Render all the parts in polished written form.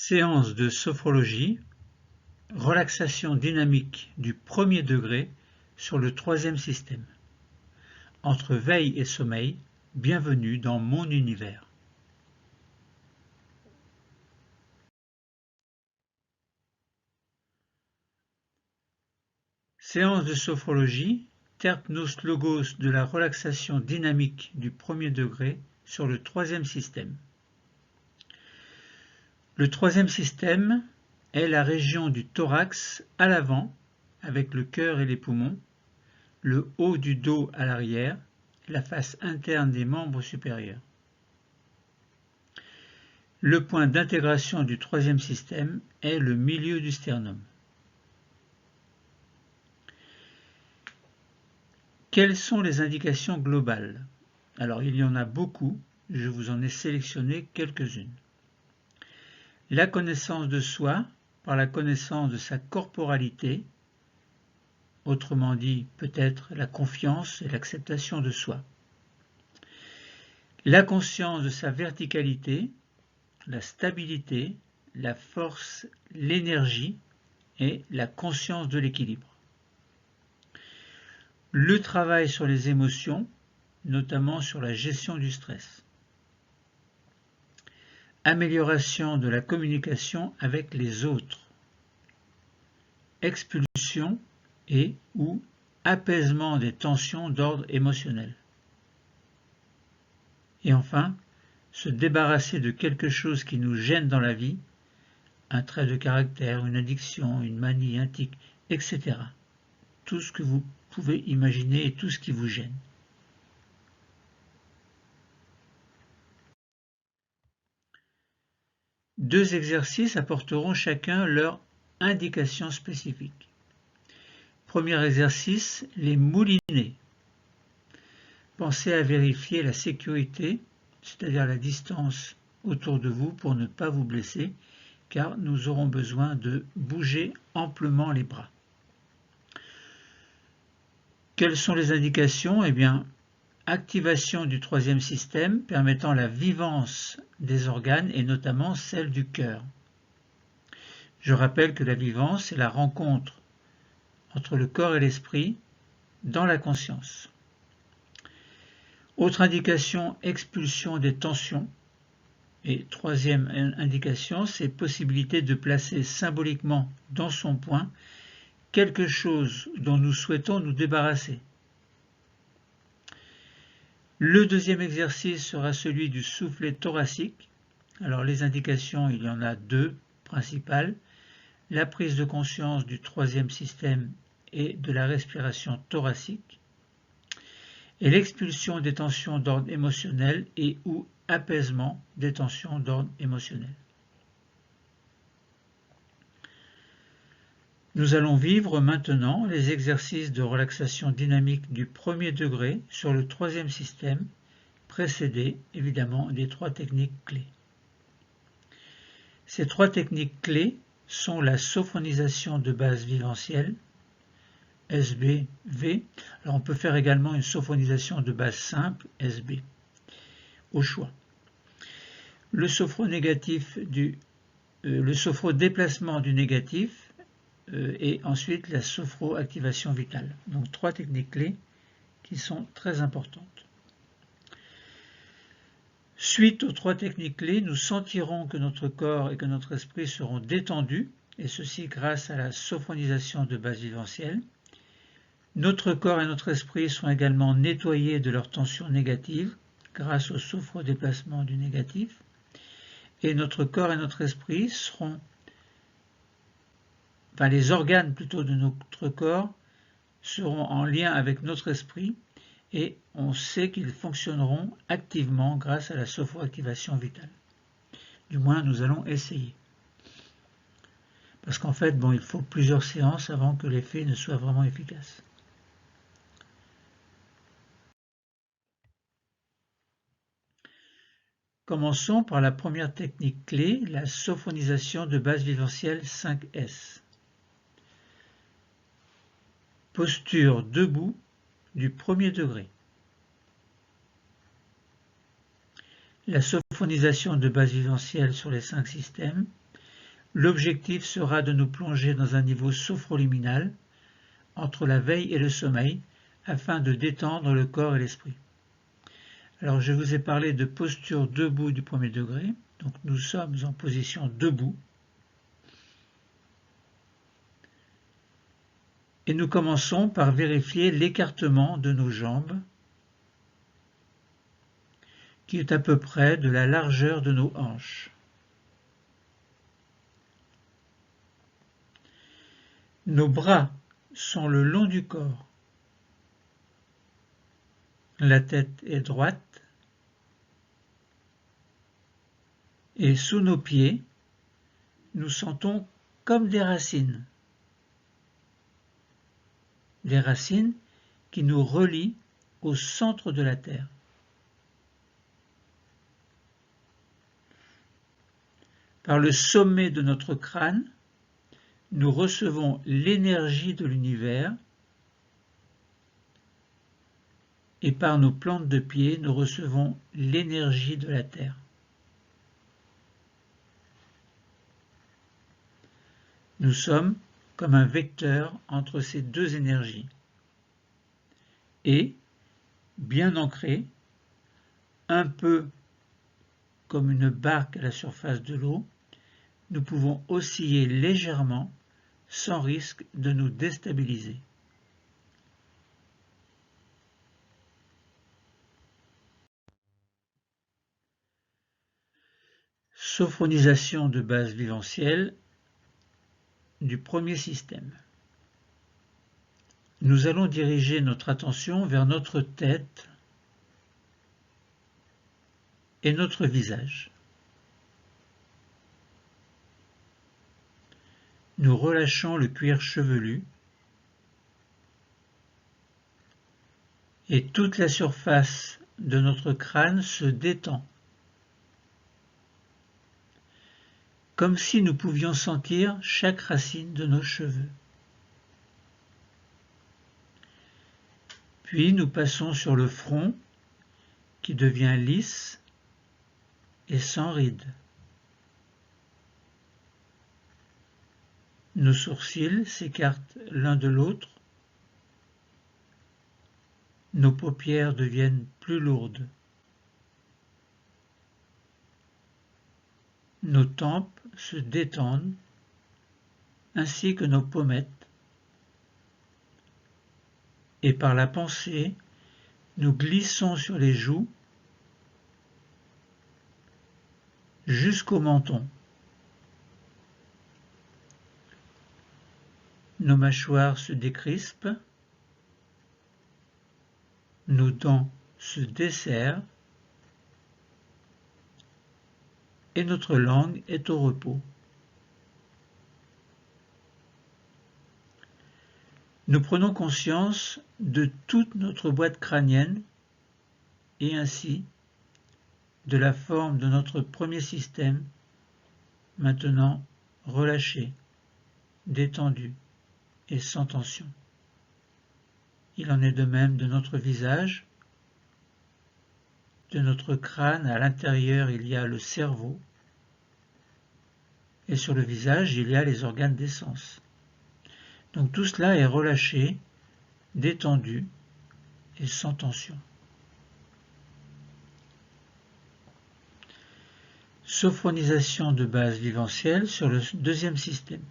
Séance de sophrologie, relaxation dynamique du premier degré sur le troisième système. Entre veille et sommeil, bienvenue dans mon univers. Séance de sophrologie, Terpnos Logos de la relaxation dynamique du premier degré sur le troisième système. Le troisième système est la région du thorax à l'avant, avec le cœur et les poumons, le haut du dos à l'arrière, la face interne des membres supérieurs. Le point d'intégration du troisième système est le milieu du sternum. Quelles sont les indications globales? Alors, il y en a beaucoup, je vous en ai sélectionné quelques-unes. La connaissance de soi par la connaissance de sa corporalité, autrement dit peut-être la confiance et l'acceptation de soi. La conscience de sa verticalité, la stabilité, la force, l'énergie et la conscience de l'équilibre. Le travail sur les émotions, notamment sur la gestion du stress. Amélioration de la communication avec les autres. Expulsion et ou apaisement des tensions d'ordre émotionnel. Et enfin, se débarrasser de quelque chose qui nous gêne dans la vie, un trait de caractère, une addiction, une manie, un tic, etc. Tout ce que vous pouvez imaginer et tout ce qui vous gêne. Deux exercices apporteront chacun leur indication spécifique. Premier exercice, les moulinets. Pensez à vérifier la sécurité, c'est-à-dire la distance autour de vous pour ne pas vous blesser, car nous aurons besoin de bouger amplement les bras. Quelles sont les indications? Eh bien, activation du troisième système permettant la vivance des organes et notamment celle du cœur. Je rappelle que la vivance, c'est la rencontre entre le corps et l'esprit dans la conscience. Autre indication, expulsion des tensions. Et troisième indication, c'est possibilité de placer symboliquement dans son poing quelque chose dont nous souhaitons nous débarrasser. Le deuxième exercice sera celui du soufflet thoracique. Alors les indications, il y en a deux principales. La prise de conscience du troisième système et de la respiration thoracique. Et l'expulsion des tensions d'ordre émotionnel et ou apaisement des tensions d'ordre émotionnel. Nous allons vivre maintenant les exercices de relaxation dynamique du premier degré sur le troisième système, précédés évidemment des trois techniques clés. Ces trois techniques clés sont la sophonisation de base vivencielle, SB-V. Alors on peut faire également une sophonisation de base simple, SB, au choix. Le sophrodéplacement du négatif, et ensuite la sophroactivation vitale. Donc trois techniques clés qui sont très importantes. Suite aux trois techniques clés, nous sentirons que notre corps et que notre esprit seront détendus, et ceci grâce à la sophonisation de base vivencielle. Notre corps et notre esprit sont également nettoyés de leurs tensions négatives grâce au sophrodéplacement du négatif. Et notre corps et notre esprit seront les organes plutôt de notre corps seront en lien avec notre esprit et on sait qu'ils fonctionneront activement grâce à la sophroactivation vitale. Du moins, nous allons essayer. Parce qu'en fait, il faut plusieurs séances avant que l'effet ne soit vraiment efficace. Commençons par la première technique clé, la sophonisation de base vivencielle 5S. Posture debout du premier degré. La sophonisation de base vivencielle sur les 5 systèmes L'objectif sera de nous plonger dans un niveau sophroliminal entre la veille et le sommeil afin de détendre le corps et l'esprit. Alors je vous ai parlé de posture debout du premier degré, donc nous sommes en position debout. Et nous commençons par vérifier l'écartement de nos jambes, qui est à peu près de la largeur de nos hanches. Nos bras sont le long du corps. La tête est droite. Et sous nos pieds, nous sentons comme des racines. Des racines qui nous relient au centre de la Terre. Par le sommet de notre crâne, nous recevons l'énergie de l'univers et par nos plantes de pied, nous recevons l'énergie de la Terre. Nous sommes comme un vecteur entre ces deux énergies. Et, bien ancrés, un peu comme une barque à la surface de l'eau, nous pouvons osciller légèrement sans risque de nous déstabiliser. Sophronisation de base viventielle du premier système. Nous allons diriger notre attention vers notre tête et notre visage. Nous relâchons le cuir chevelu et toute la surface de notre crâne se détend, comme si nous pouvions sentir chaque racine de nos cheveux. Puis nous passons sur le front qui devient lisse et sans rides. Nos sourcils s'écartent l'un de l'autre. Nos paupières deviennent plus lourdes. Nos tempes se détendent, ainsi que nos pommettes. Et par la pensée, nous glissons sur les joues jusqu'au menton. Nos mâchoires se décrispent, nos dents se desserrent et notre langue est au repos. Nous prenons conscience de toute notre boîte crânienne et ainsi de la forme de notre premier système, maintenant relâché, détendu et sans tension. Il en est de même de notre visage, de notre crâne. À l'intérieur, il y a le cerveau et sur le visage, il y a les organes des sens. Donc tout cela est relâché, détendu et sans tension. Sophronisation de base viventielle sur le deuxième système.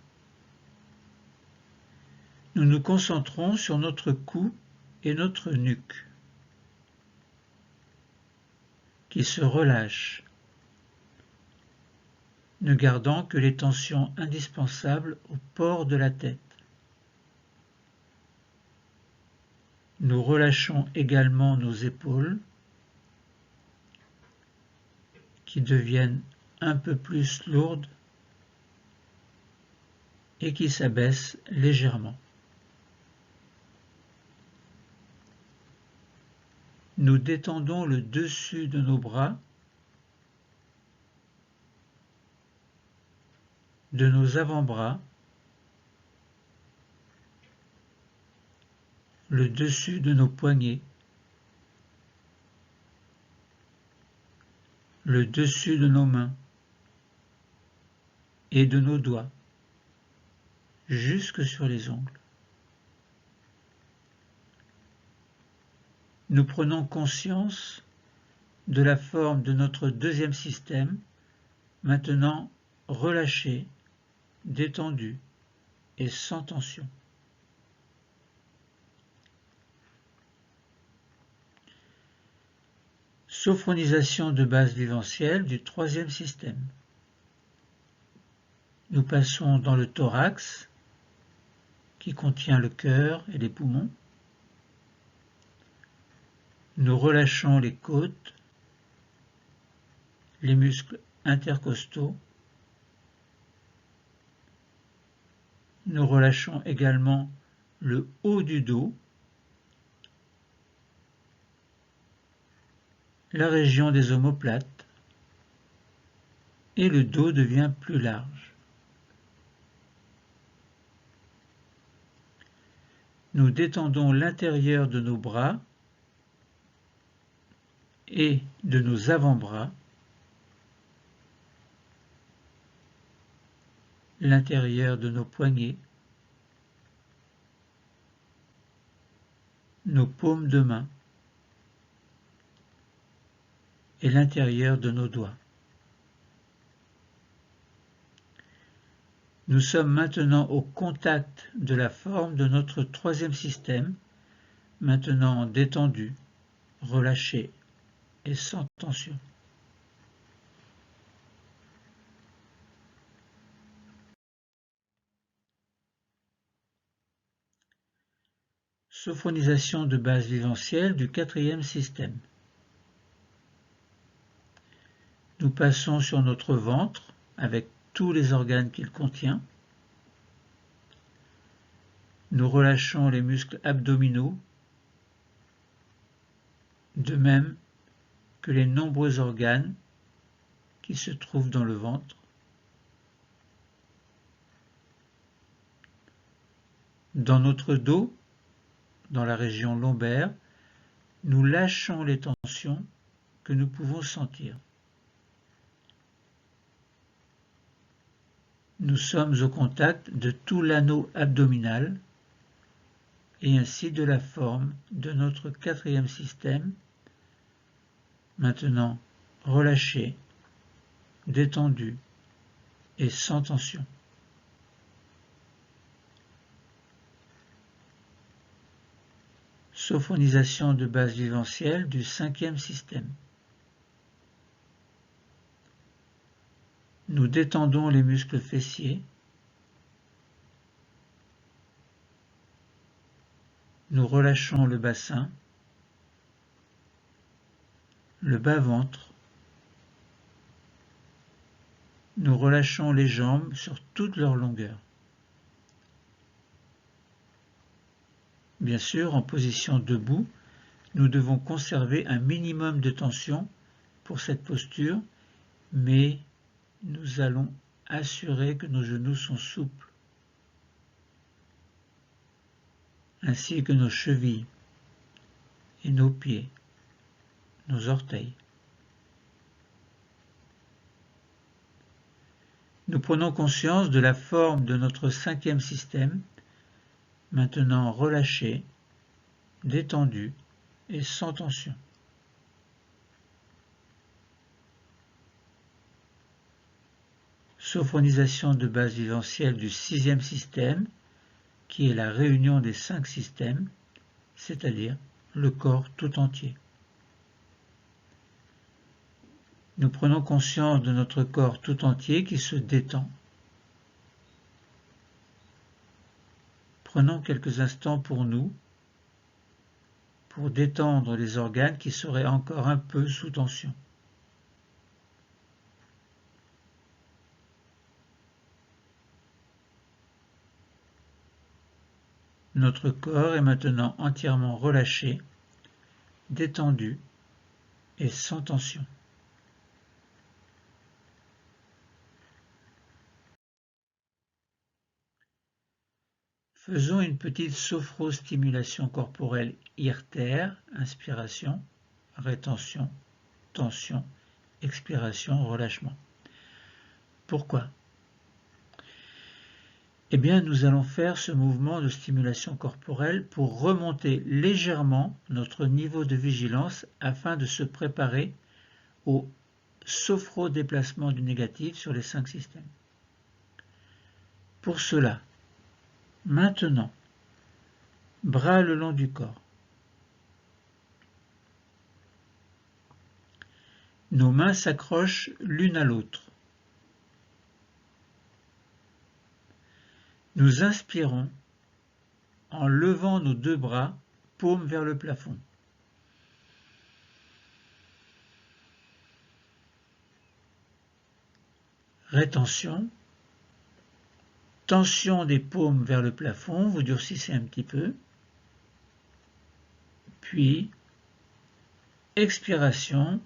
Nous nous concentrons sur notre cou et notre nuque, qui se relâchent, ne gardant que les tensions indispensables au port de la tête. Nous relâchons également nos épaules, qui deviennent un peu plus lourdes et qui s'abaissent légèrement. Nous détendons le dessus de nos bras, de nos avant-bras, le dessus de nos poignets, le dessus de nos mains, et de nos doigts, jusque sur les ongles. Nous prenons conscience de la forme de notre deuxième système, maintenant relâché, détendu et sans tension. Sophronisation de base viventielle du troisième système. Nous passons dans le thorax, qui contient le cœur et les poumons. Nous relâchons les côtes, les muscles intercostaux. Nous relâchons également le haut du dos, la région des omoplates, et le dos devient plus large. Nous détendons l'intérieur de nos bras et de nos avant-bras, l'intérieur de nos poignets, nos paumes de main et l'intérieur de nos doigts. Nous sommes maintenant au contact de la forme de notre troisième système, maintenant détendu, relâché et sans tension. Sophronisation de base viventielle du quatrième système. Nous passons sur notre ventre avec tous les organes qu'il contient. Nous relâchons les muscles abdominaux, de même que les nombreux organes qui se trouvent dans le ventre. Dans notre dos, dans la région lombaire, nous lâchons les tensions que nous pouvons sentir. Nous sommes au contact de tout l'anneau abdominal et ainsi de la forme de notre quatrième système, maintenant relâché, détendu et sans tension. Sophronisation de base viventielle du cinquième système. Nous détendons les muscles fessiers. Nous relâchons le bassin, le bas-ventre. Nous relâchons les jambes sur toute leur longueur. Bien sûr, en position debout, nous devons conserver un minimum de tension pour cette posture, mais nous allons assurer que nos genoux sont souples, ainsi que nos chevilles et nos pieds, nos orteils. Nous prenons conscience de la forme de notre cinquième système, maintenant relâché, détendu et sans tension. Sophronisation de base viventielle du sixième système, qui est la réunion des 5 systèmes, c'est-à-dire le corps tout entier. Nous prenons conscience de notre corps tout entier qui se détend. Prenons quelques instants pour nous, pour détendre les organes qui seraient encore un peu sous tension. Notre corps est maintenant entièrement relâché, détendu et sans tension. Faisons une petite sophrostimulation corporelle IRTER, inspiration, rétention, tension, expiration, relâchement. Pourquoi? Eh bien, nous allons faire ce mouvement de stimulation corporelle pour remonter légèrement notre niveau de vigilance afin de se préparer au sophro-déplacement du négatif sur les 5 systèmes. Pour cela, maintenant, bras le long du corps. Nos mains s'accrochent l'une à l'autre. Nous inspirons en levant nos 2 bras, paumes vers le plafond. Rétention. Tension des paumes vers le plafond, vous durcissez un petit peu. Puis, expiration.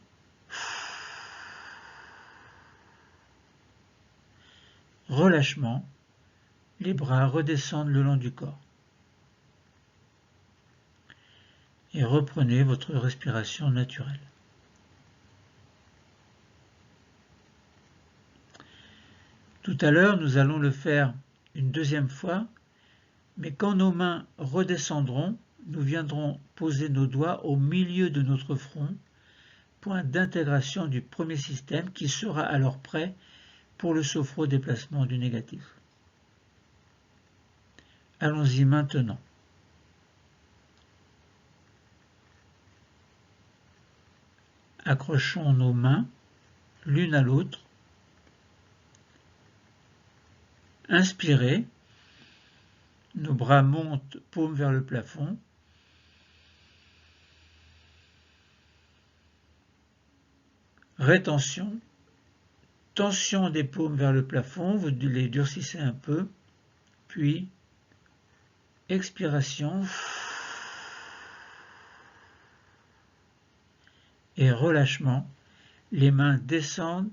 Relâchement. Les bras redescendent le long du corps. Et reprenez votre respiration naturelle. Tout à l'heure, nous allons le faire une deuxième fois, mais quand nos mains redescendront, nous viendrons poser nos doigts au milieu de notre front, point d'intégration du premier système qui sera alors prêt pour le sophro-déplacement du négatif. Allons-y maintenant. Accrochons nos mains l'une à l'autre. Inspirez. Nos bras montent, paumes vers le plafond. Rétention. Tension des paumes vers le plafond, vous les durcissez un peu. Puis, expiration. Et relâchement. Les mains descendent,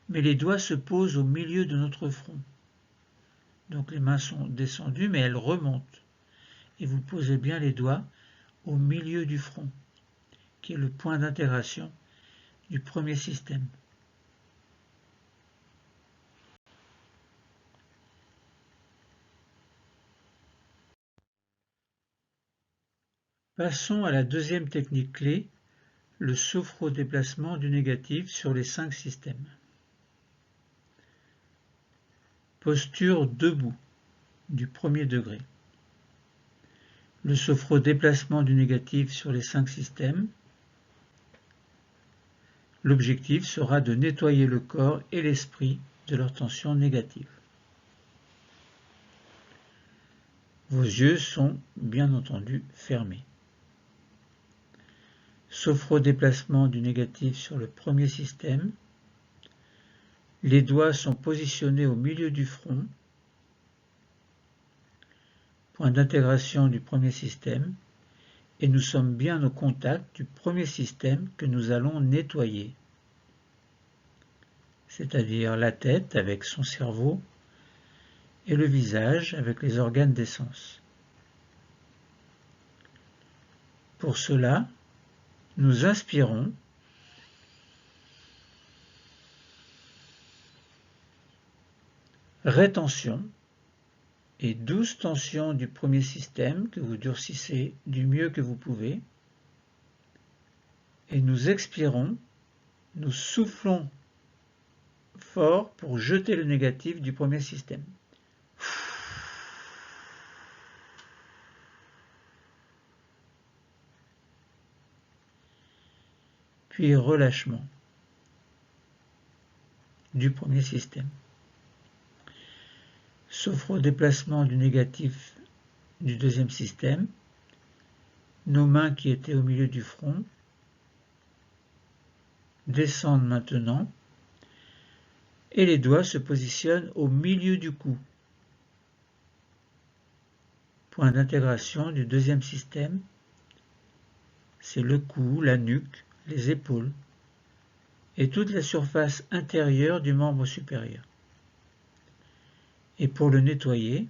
mais les doigts se posent au milieu de notre front. Donc les mains sont descendues, mais elles remontent. Et vous posez bien les doigts au milieu du front, qui est le point d'intégration du premier système. Passons à la deuxième technique clé, le sophro-déplacement du négatif sur les 5 systèmes. Posture debout du premier degré. Le sophro-déplacement du négatif sur les 5 systèmes. L'objectif sera de nettoyer le corps et l'esprit de leur tension négative. Vos yeux sont bien entendu fermés. Sophro-déplacement du négatif sur le premier système. Les doigts sont positionnés au milieu du front, point d'intégration du premier système, et nous sommes bien au contact du premier système que nous allons nettoyer, c'est-à-dire la tête avec son cerveau et le visage avec les organes des sens. Pour cela, nous inspirons. Rétention et douce tension du premier système que vous durcissez du mieux que vous pouvez. Et nous expirons, nous soufflons fort pour jeter le négatif du premier système. Puis relâchement du premier système. Sophro-déplacement du négatif du deuxième système. Nos mains qui étaient au milieu du front descendent maintenant et les doigts se positionnent au milieu du cou. Point d'intégration du deuxième système, c'est le cou, la nuque, les épaules et toute la surface intérieure du membre supérieur. Et pour le nettoyer,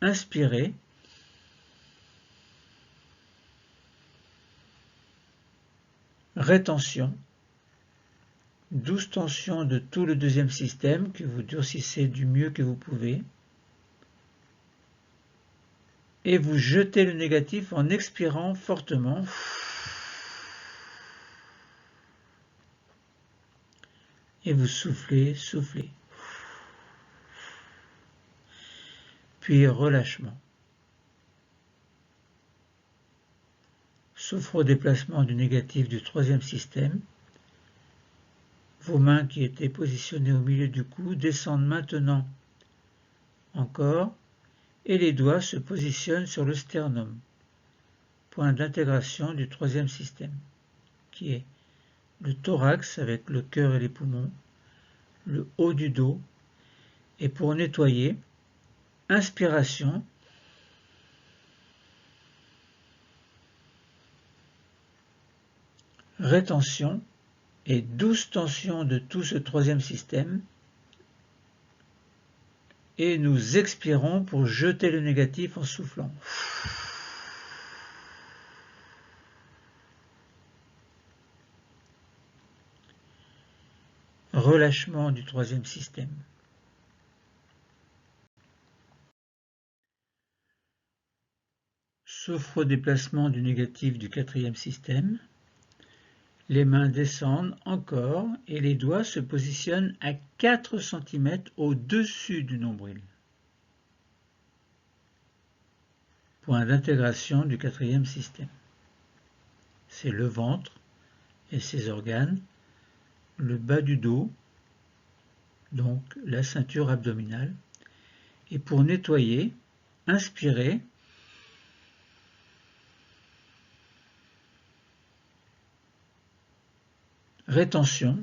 inspirez. Rétention. Douce tension de tout le deuxième système que vous durcissez du mieux que vous pouvez. et vous jetez le négatif en expirant fortement. Et vous soufflez, soufflez. Puis relâchement. Sophro-déplacement du négatif du troisième système. Vos mains qui étaient positionnées au milieu du cou descendent maintenant encore et les doigts se positionnent sur le sternum, point d'intégration du troisième système, qui est le thorax avec le cœur et les poumons, le haut du dos, et pour nettoyer, inspiration, rétention et douce tension de tout ce troisième système, et nous expirons pour jeter le négatif en soufflant. Relâchement du troisième système. Sophro-déplacement du négatif du quatrième système. Les mains descendent encore et les doigts se positionnent à 4 cm au-dessus du nombril. Point d'intégration du quatrième système. C'est le ventre et ses organes, le bas du dos, donc la ceinture abdominale. Et pour nettoyer, inspirez. Rétention,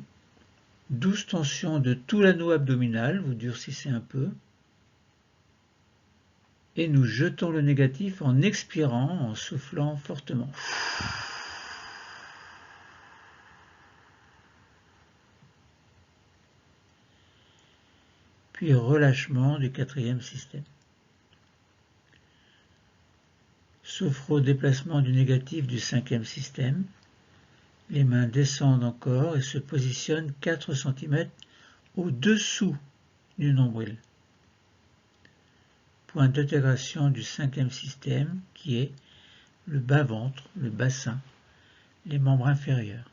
douce tension de tout l'anneau abdominal, vous durcissez un peu. Et nous jetons le négatif en expirant, en soufflant fortement. Puis relâchement du quatrième système. Sophro-déplacement du négatif du cinquième système. Les mains descendent encore et se positionnent 4 cm au-dessous du nombril. Point d'intégration du cinquième système qui est le bas-ventre, le bassin, les membres inférieurs.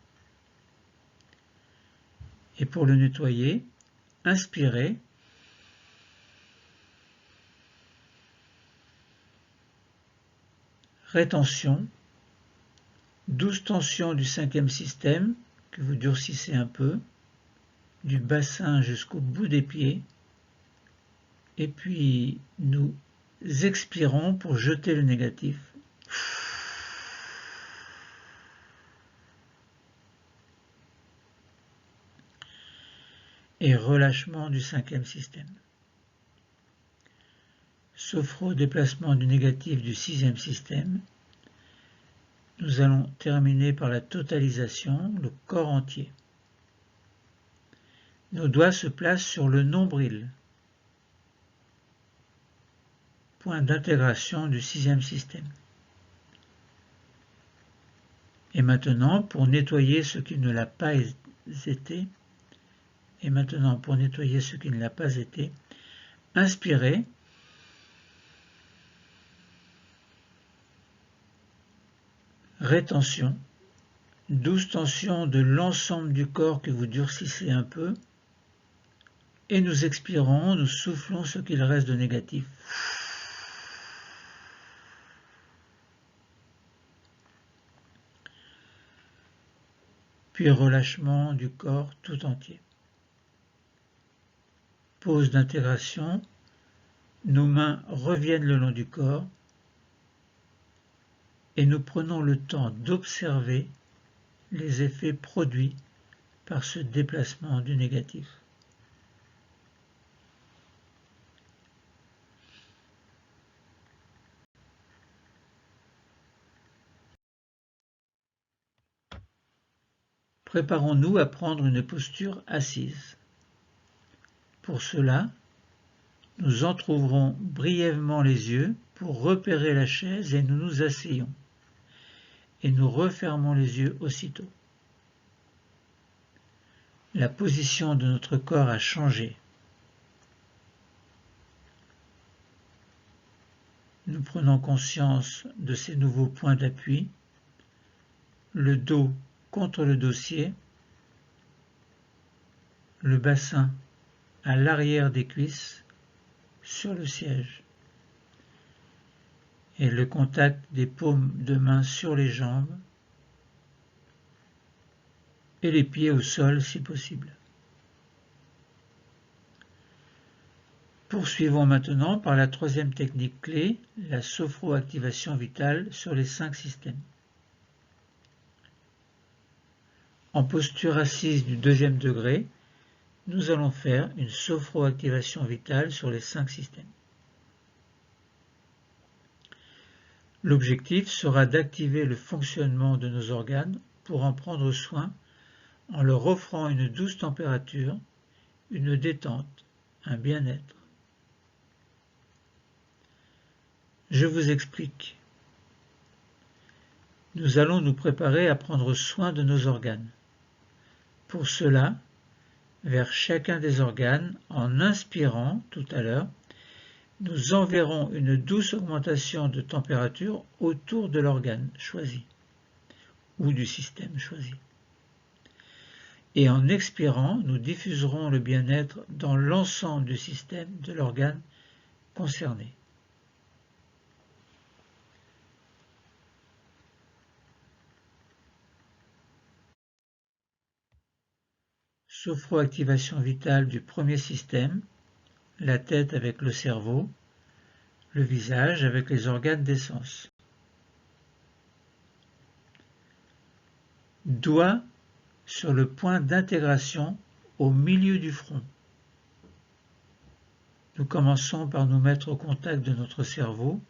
Et pour le nettoyer, inspirez. Rétention, douce tension du cinquième système que vous durcissez un peu, du bassin jusqu'au bout des pieds, et puis nous expirons pour jeter le négatif. Et relâchement du cinquième système. Sophro-déplacement du négatif du sixième système. Nous allons terminer par la totalisation, le corps entier. Nos doigts se placent sur le nombril, point d'intégration du sixième système. Et maintenant, pour nettoyer ce qui ne l'a pas été, inspirez. Rétention, douce tension de l'ensemble du corps que vous durcissez un peu, et nous expirons, nous soufflons ce qu'il reste de négatif. Puis relâchement du corps tout entier. Pause d'intégration, nos mains reviennent le long du corps, et nous prenons le temps d'observer les effets produits par ce déplacement du négatif. Préparons-nous à prendre une posture assise. Pour cela, nous entrouvrons brièvement les yeux pour repérer la chaise et nous nous asseyons. Et nous refermons les yeux aussitôt. La position de notre corps a changé. Nous prenons conscience de ces nouveaux points d'appui, le dos contre le dossier, le bassin à l'arrière des cuisses sur le siège et le contact des paumes de main sur les jambes et les pieds au sol si possible. Poursuivons maintenant par la troisième technique clé, la sophroactivation vitale sur les 5 systèmes. En posture assise du deuxième degré, nous allons faire une sophroactivation vitale sur les 5 systèmes. L'objectif sera d'activer le fonctionnement de nos organes pour en prendre soin en leur offrant une douce température, une détente, un bien-être. Je vous explique. Nous allons nous préparer à prendre soin de nos organes. Pour cela, vers chacun des organes, en inspirant tout à l'heure, nous enverrons une douce augmentation de température autour de l'organe choisi ou du système choisi. Et en expirant, nous diffuserons le bien-être dans l'ensemble du système de l'organe concerné. Sophroactivation vitale du premier système, la tête avec le cerveau, le visage avec les organes des sens. Doigt sur le point d'intégration au milieu du front. Nous commençons par nous mettre au contact de notre cerveau.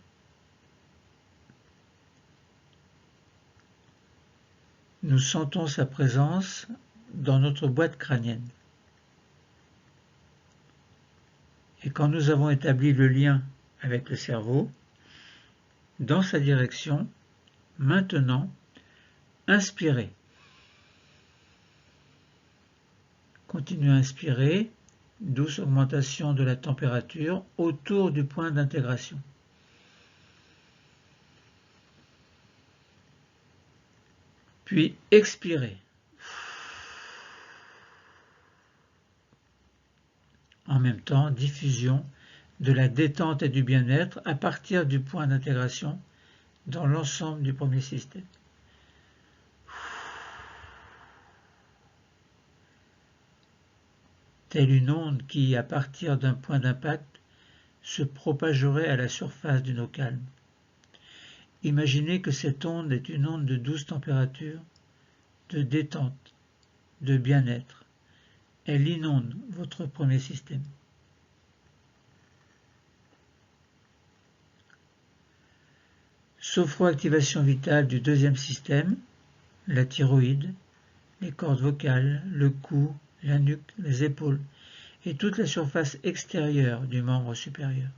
Nous sentons sa présence dans notre boîte crânienne. Et quand nous avons établi le lien avec le cerveau, dans sa direction, maintenant, inspirez. Continuez à inspirer, douce augmentation de la température autour du point d'intégration. Puis expirez. En même temps, diffusion de la détente et du bien-être à partir du point d'intégration dans l'ensemble du premier système. Telle une onde qui, à partir d'un point d'impact, se propagerait à la surface d'une eau calme. Imaginez que cette onde est une onde de douce température, de détente, de bien-être. Elle inonde votre premier système. Sophroactivation vitale du deuxième système, la thyroïde, les cordes vocales, le cou, la nuque, les épaules et toute la surface extérieure du membre supérieur.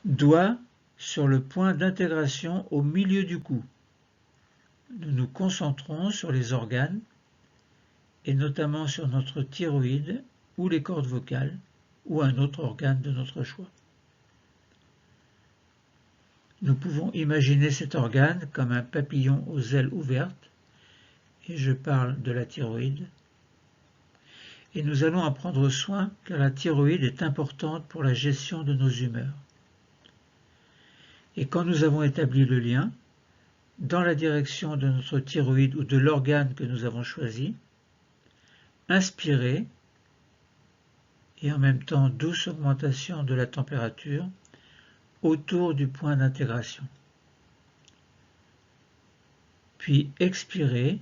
Doigt sur le point d'intégration au milieu du cou. Nous nous concentrons sur les organes et notamment sur notre thyroïde ou les cordes vocales ou un autre organe de notre choix. Nous pouvons imaginer cet organe comme un papillon aux ailes ouvertes, et je parle de la thyroïde, et nous allons en prendre soin car la thyroïde est importante pour la gestion de nos humeurs. Et quand nous avons établi le lien, dans la direction de notre thyroïde ou de l'organe que nous avons choisi, inspirez, et en même temps douce augmentation de la température autour du point d'intégration. Puis expirez,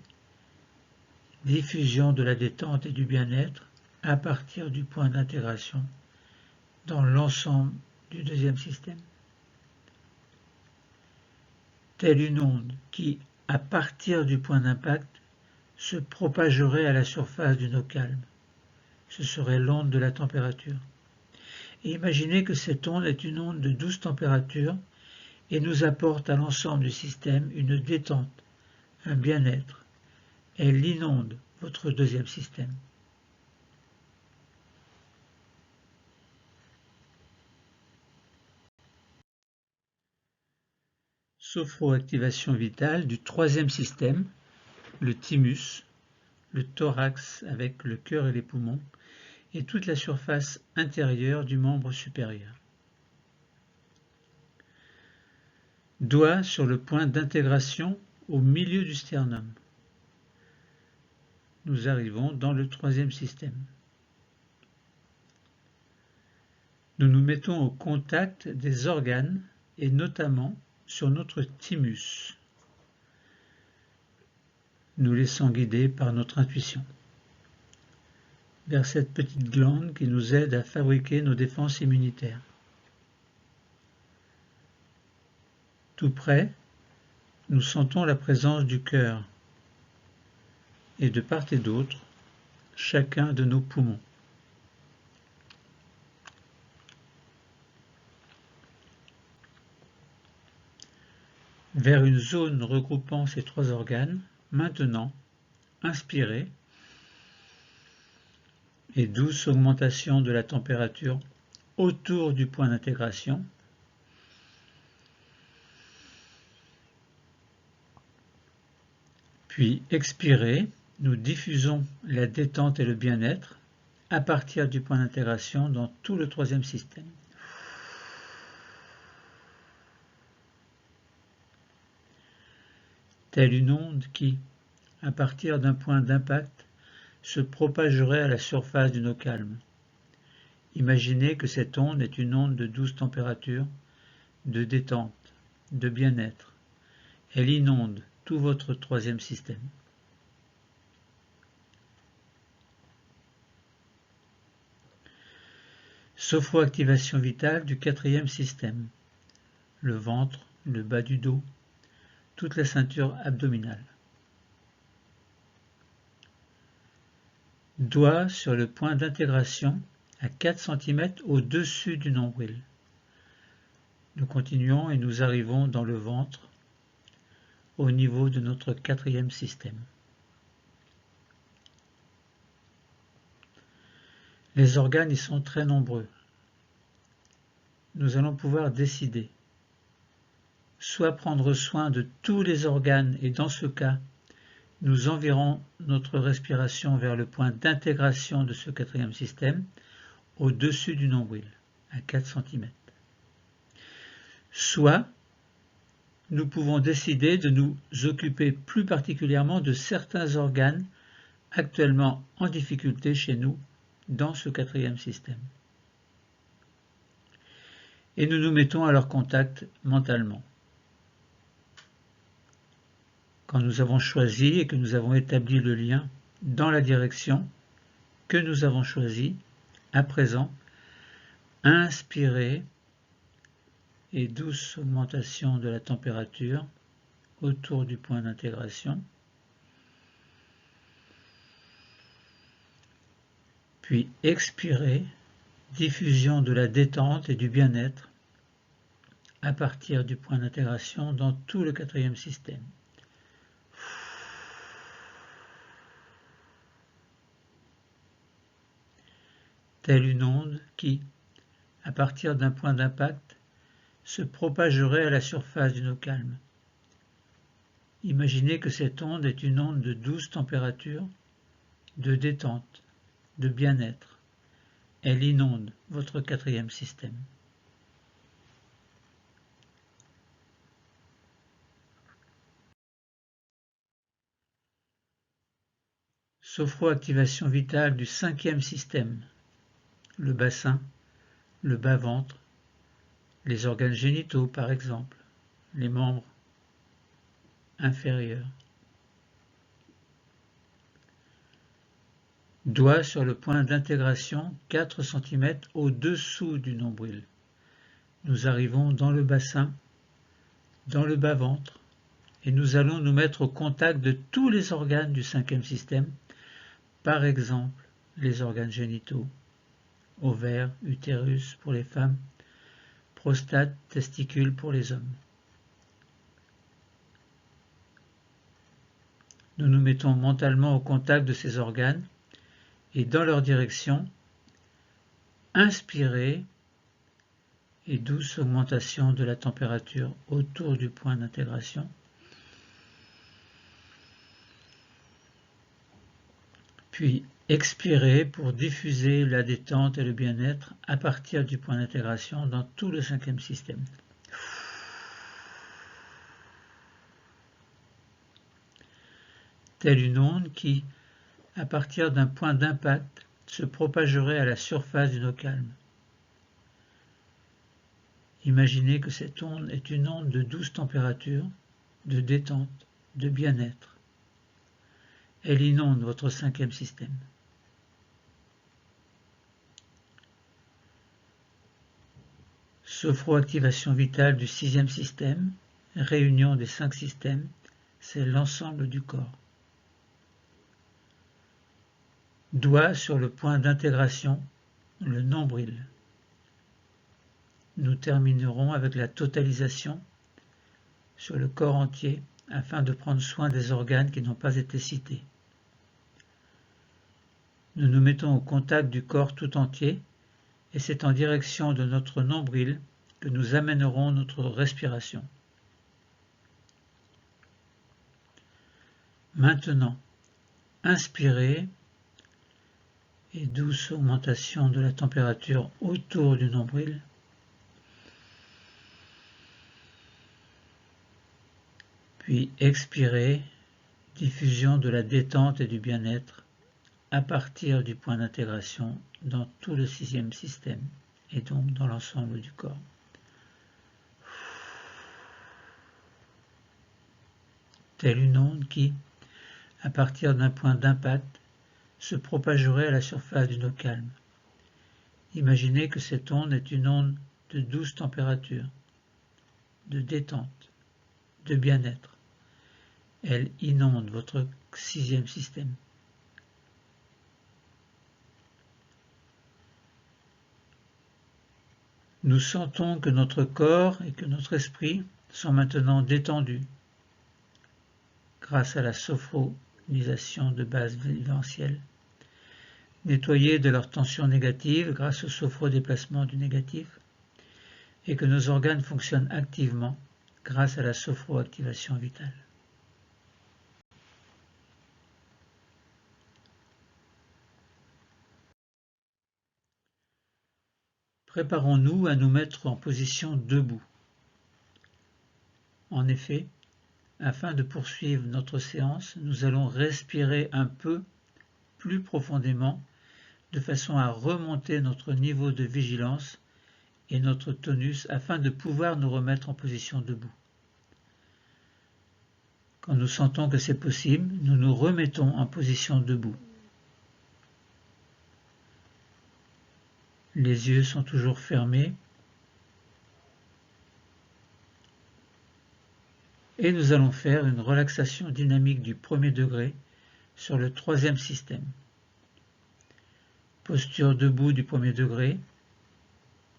diffusion de la détente et du bien-être à partir du point d'intégration dans l'ensemble du deuxième système. Telle une onde qui, à partir du point d'impact, se propagerait à la surface d'une eau calme. Ce serait l'onde de la température. Et imaginez que cette onde est une onde de douce température et nous apporte à l'ensemble du système une détente, un bien-être. Elle inonde votre deuxième système. sophroactivation vitale du troisième système, le thymus, le thorax avec le cœur et les poumons, et toute la surface intérieure du membre supérieur. Doigt sur le point d'intégration au milieu du sternum. Nous arrivons dans le troisième système. Nous nous mettons au contact des organes et notamment sur notre thymus. Nous laissons guider par notre intuition vers cette petite glande qui nous aide à fabriquer nos défenses immunitaires. Tout près, nous sentons la présence du cœur et de part et d'autre, chacun de nos poumons. Vers une zone regroupant ces trois organes, maintenant, inspirez et douce augmentation de la température autour du point d'intégration. Puis expirez, nous diffusons la détente et le bien-être à partir du point d'intégration dans tout le troisième système. Telle une onde qui, à partir d'un point d'impact, se propagerait à la surface d'une eau calme. Imaginez que cette onde est une onde de douce température, de détente, de bien-être. Elle inonde tout votre troisième système. Sophroactivation vitale du quatrième système. Le ventre, le bas du dos, toute la ceinture abdominale. Doigt sur le point d'intégration à 4 cm au-dessus du nombril. Nous continuons et nous arrivons dans le ventre, au niveau de notre quatrième système. Les organes y sont très nombreux. Nous allons pouvoir décider, soit prendre soin de tous les organes et dans ce cas, nous enverrons notre respiration vers le point d'intégration de ce quatrième système, au-dessus du nombril, à 4 cm. Soit, nous pouvons décider de nous occuper plus particulièrement de certains organes actuellement en difficulté chez nous dans ce quatrième système. Et nous nous mettons à leur contact mentalement. Quand nous avons choisi et que nous avons établi le lien dans la direction que nous avons choisie, à présent, inspirez et douce augmentation de la température autour du point d'intégration. Puis expirez, diffusion de la détente et du bien-être à partir du point d'intégration dans tout le quatrième système. Telle une onde qui, à partir d'un point d'impact, se propagerait à la surface d'une eau calme. Imaginez que cette onde est une onde de douce température, de détente, de bien-être. Elle inonde votre quatrième système. Sophroactivation vitale du cinquième système. Le bassin, le bas-ventre, les organes génitaux par exemple, les membres inférieurs. Doigt sur le point d'intégration 4 cm au-dessous du nombril. Nous arrivons dans le bassin, dans le bas-ventre, et nous allons nous mettre au contact de tous les organes du cinquième système, par exemple les organes génitaux, ovaires, utérus pour les femmes, prostate, testicules pour les hommes. Nous nous mettons mentalement au contact de ces organes et dans leur direction, inspirez et douce augmentation de la température autour du point d'intégration. Puis expirez pour diffuser la détente et le bien-être à partir du point d'intégration dans tout le cinquième système. Telle une onde qui, à partir d'un point d'impact, se propagerait à la surface d'une eau calme. Imaginez que cette onde est une onde de douce température, de détente, de bien-être. Elle inonde votre cinquième système. Sophroactivation vitale du sixième système, réunion des 5 systèmes, c'est l'ensemble du corps. Doigt sur le point d'intégration, le nombril. Nous terminerons avec la totalisation sur le corps entier afin de prendre soin des organes qui n'ont pas été cités. Nous nous mettons au contact du corps tout entier et c'est en direction de notre nombril que nous amènerons notre respiration. Maintenant, inspirez et douce augmentation de la température autour du nombril. Puis expirez, diffusion de la détente et du bien-être à partir du point d'intégration dans tout le sixième système et donc dans l'ensemble du corps. Telle une onde qui, à partir d'un point d'impact, se propagerait à la surface d'une eau calme. Imaginez que cette onde est une onde de douce température, de détente, de bien-être. Elle inonde votre sixième système. Nous sentons que notre corps et que notre esprit sont maintenant détendus grâce à la sophronisation de base viventielle, nettoyés de leur tension négative grâce au sophrodéplacement du négatif, et que nos organes fonctionnent activement grâce à la sophroactivation vitale. Préparons-nous à nous mettre en position debout. En effet, afin de poursuivre notre séance, nous allons respirer un peu plus profondément de façon à remonter notre niveau de vigilance et notre tonus afin de pouvoir nous remettre en position debout. Quand nous sentons que c'est possible, nous nous remettons en position debout. Les yeux sont toujours fermés et nous allons faire une relaxation dynamique du premier degré sur le troisième système. Posture debout du premier degré.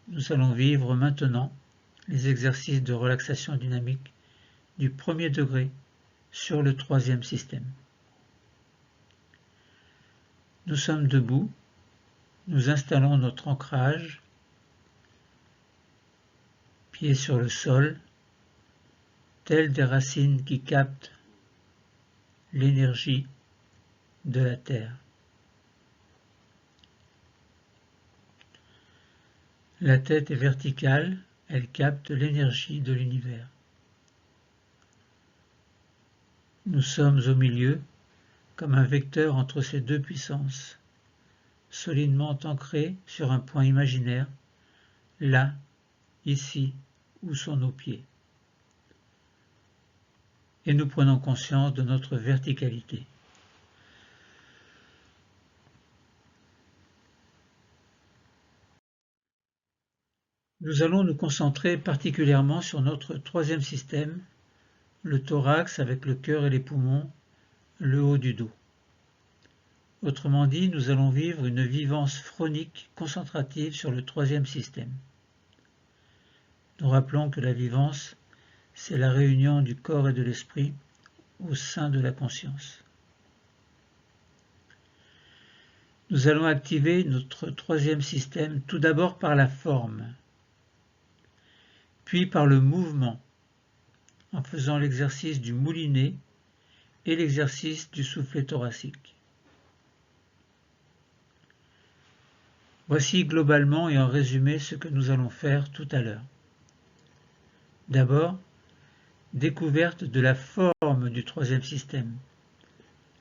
Nous allons vivre maintenant les exercices de relaxation dynamique du premier degré sur le troisième système. Nous sommes debout. Nous installons notre ancrage, pieds sur le sol, tels des racines qui captent l'énergie de la terre. La tête est verticale, elle capte l'énergie de l'univers. Nous sommes au milieu, comme un vecteur entre ces deux puissances, solidement ancrés sur un point imaginaire, là, ici, où sont nos pieds. Et nous prenons conscience de notre verticalité. Nous allons nous concentrer particulièrement sur notre troisième système, le thorax avec le cœur et les poumons, le haut du dos. Autrement dit, nous allons vivre une vivance phronique concentrative sur le troisième système. Nous rappelons que la vivance, c'est la réunion du corps et de l'esprit au sein de la conscience. Nous allons activer notre troisième système tout d'abord par la forme. puis par le mouvement, en faisant l'exercice du moulinet et l'exercice du soufflet thoracique. Voici globalement et en résumé ce que nous allons faire tout à l'heure. D'abord, découverte de la forme du troisième système,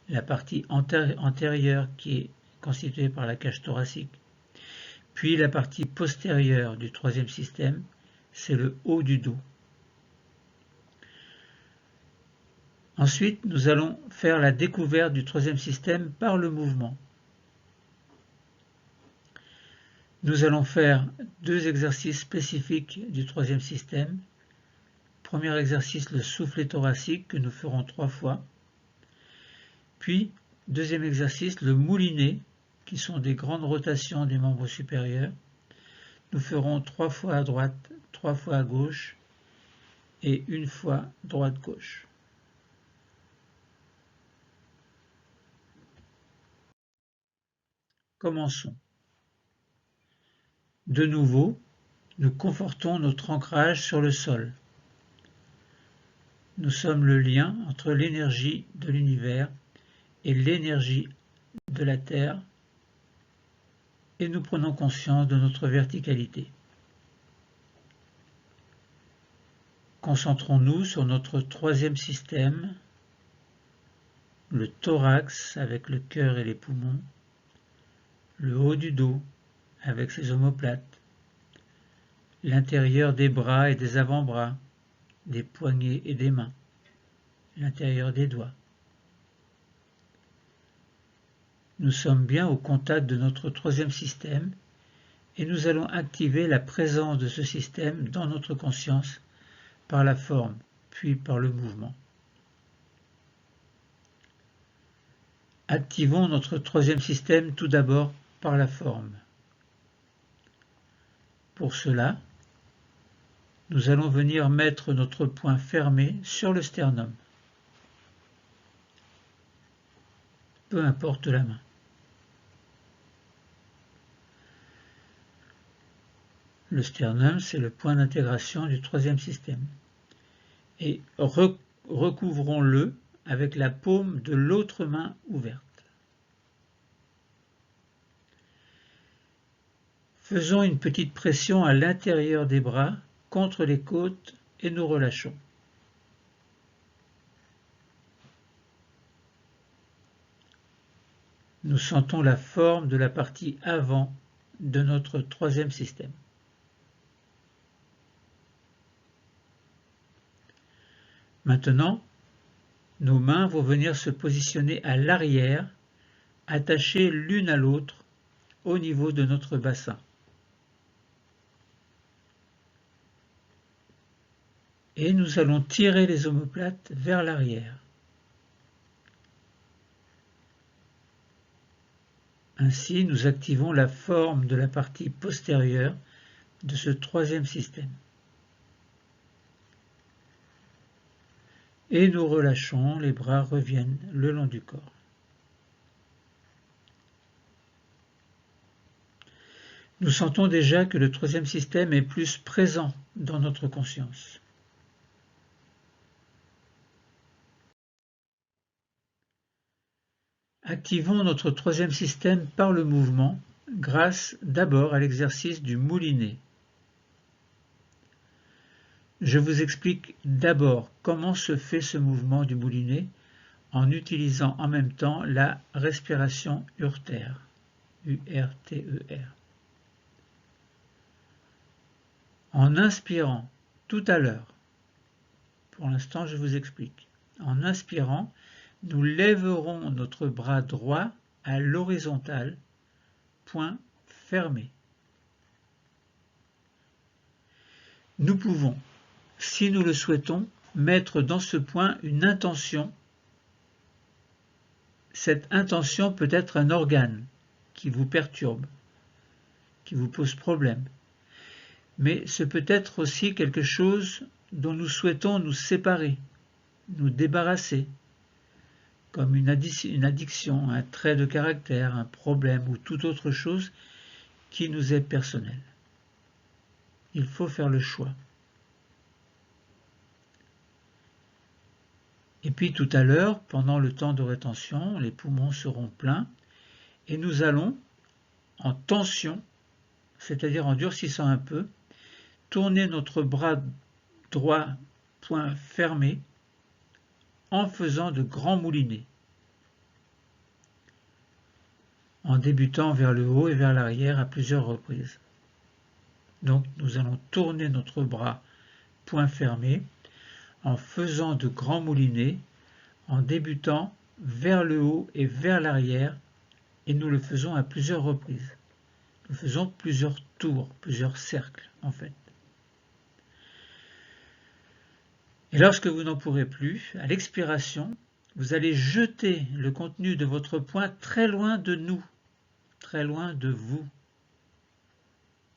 la partie antérieure qui est constituée par la cage thoracique, puis la partie postérieure du troisième système, c'est le haut du dos. Ensuite, nous allons faire la découverte du troisième système par le mouvement. Nous allons faire 2 exercices spécifiques du troisième système. Premier exercice, le soufflet thoracique, que nous ferons 3 fois. Puis, deuxième exercice, le moulinet, qui sont des grandes rotations des membres supérieurs. Nous ferons 3 fois à droite, 3 fois à gauche et 1 fois droite-gauche. Commençons. De nouveau, nous confortons notre ancrage sur le sol. Nous sommes le lien entre l'énergie de l'univers et l'énergie de la Terre, et nous prenons conscience de notre verticalité. Concentrons-nous sur notre troisième système, le thorax avec le cœur et les poumons, le haut du dos avec ses omoplates, l'intérieur des bras et des avant-bras, des poignets et des mains, l'intérieur des doigts. Nous sommes bien au contact de notre troisième système et nous allons activer la présence de ce système dans notre conscience par la forme, puis par le mouvement. Activons notre troisième système tout d'abord par la forme. Pour cela, nous allons venir mettre notre poing fermé sur le sternum. Peu importe la main. Le sternum, c'est le point d'intégration du troisième système. Et recouvrons-le avec la paume de l'autre main ouverte. Faisons une petite pression à l'intérieur des bras contre les côtes et nous relâchons. Nous sentons la forme de la partie avant de notre troisième système. Maintenant, nos mains vont venir se positionner à l'arrière, attachées l'une à l'autre au niveau de notre bassin. Et nous allons tirer les omoplates vers l'arrière. Ainsi, nous activons la forme de la partie postérieure de ce troisième système. Et nous relâchons, les bras reviennent le long du corps. Nous sentons déjà que le troisième système est plus présent dans notre conscience. Activons notre troisième système par le mouvement, grâce d'abord à l'exercice du moulinet. Je vous explique d'abord comment se fait ce mouvement du moulinet en utilisant en même temps la respiration urtère, U-R-T-E-R. En inspirant tout à l'heure, pour l'instant je vous explique, en inspirant, nous lèverons notre bras droit à l'horizontale, poing fermé. Nous pouvons, si nous le souhaitons, mettre dans ce point une intention. Cette intention peut être un organe qui vous perturbe, qui vous pose problème. Mais ce peut être aussi quelque chose dont nous souhaitons nous séparer, nous débarrasser, comme une addiction, un trait de caractère, un problème ou toute autre chose qui nous est personnel. Il faut faire le choix. Et puis tout à l'heure, pendant le temps de rétention, les poumons seront pleins et nous allons, en tension, c'est-à-dire en durcissant un peu, tourner notre bras droit poing fermé en faisant de grands moulinets, en débutant vers le haut et vers l'arrière à plusieurs reprises. Donc nous allons tourner notre bras poing fermé en faisant de grands moulinets, en débutant vers le haut et vers l'arrière, et nous le faisons à plusieurs reprises. Nous faisons plusieurs tours, plusieurs cercles en fait. Et lorsque vous n'en pourrez plus, à l'expiration, vous allez jeter le contenu de votre poing très loin de nous, très loin de vous,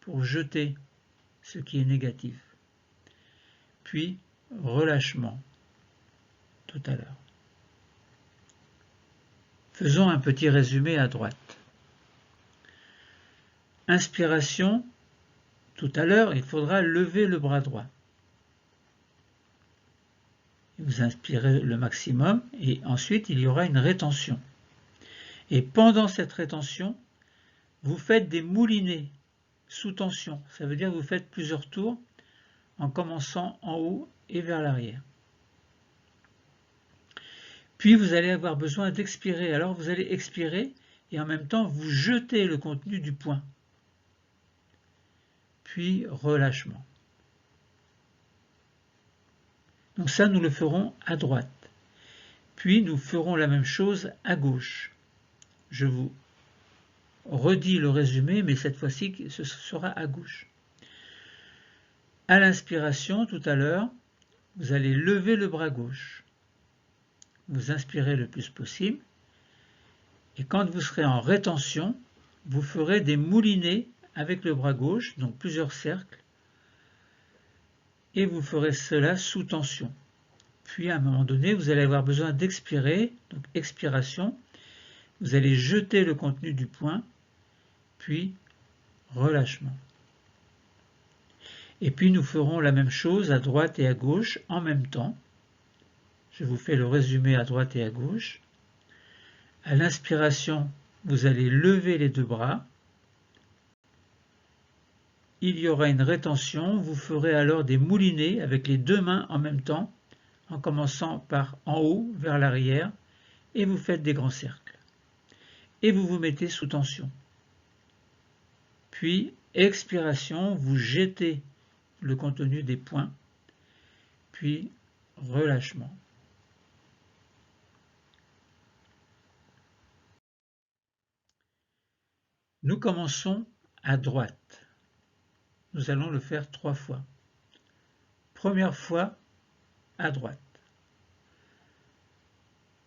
pour jeter ce qui est négatif. Puis, relâchement, tout à l'heure. Faisons un petit résumé à droite. Inspiration, tout à l'heure, il faudra lever le bras droit. Vous inspirez le maximum et ensuite il y aura une rétention. Et pendant cette rétention, vous faites des moulinets sous tension. Ça veut dire que vous faites plusieurs tours en commençant en haut et vers l'arrière. Puis vous allez avoir besoin d'expirer. Alors vous allez expirer et en même temps vous jetez le contenu du poing. Puis relâchement. Donc ça, nous le ferons à droite. Puis nous ferons la même chose à gauche. Je vous redis le résumé, mais cette fois-ci, ce sera à gauche. À l'inspiration, tout à l'heure, vous allez lever le bras gauche. Vous inspirez le plus possible. Et quand vous serez en rétention, vous ferez des moulinets avec le bras gauche, donc plusieurs cercles. Et vous ferez cela sous tension. Puis à un moment donné, vous allez avoir besoin d'expirer, donc expiration. Vous allez jeter le contenu du poing, puis relâchement. Et puis nous ferons la même chose à droite et à gauche en même temps. Je vous fais le résumé à droite et à gauche. À l'inspiration, vous allez lever les deux bras. Il y aura une rétention, vous ferez alors des moulinets avec les deux mains en même temps, en commençant par en haut vers l'arrière, et vous faites des grands cercles. Et vous vous mettez sous tension. Puis, expiration, vous jetez le contenu des poings, puis relâchement. Nous commençons à droite. Nous allons le faire 3 fois. Première fois, à droite.